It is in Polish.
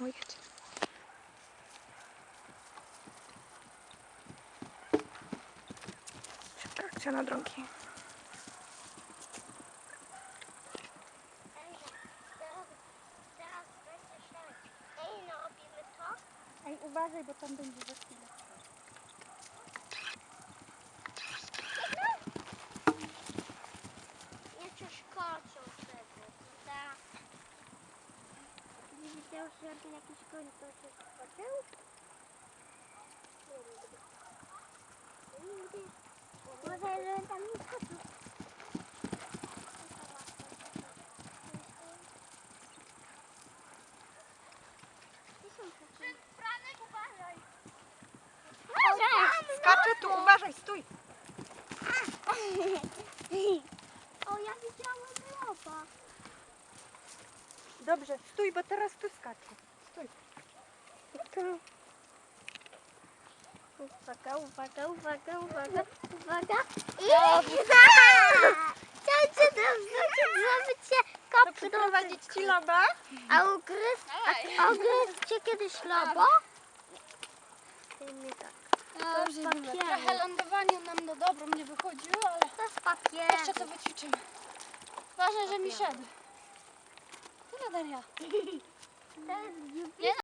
O, jedź. Szybka akcja na drogi. Teraz będzie szedł. Ej, no robimy to? Ej, uważaj, bo tam będzie za chwilę. Nie przeszkodzą tego, prawda? Nie widział, że jakiś koń to się skoczył? Może, że tam nie skoczył. Franek, uważaj! Skacze tu, uważaj, stój! O, ja widziałem lopa. Dobrze, stój, bo teraz tu skacze. Stój. Uwaga, uwaga, uwaga, uwaga, uwaga. I chciałcie tam zrobić się kopnąć. Przyprowadzić ci loba? A ugryzł cię kiedyś lobo? Nie tak. Dobrze, z papieru. trochę lądowanie nam na dobrą nie wychodziło, ale To z papieru. jeszcze to wyćwiczymy. Ważne, że mi szedł. Tyle, Daria. To jest Nie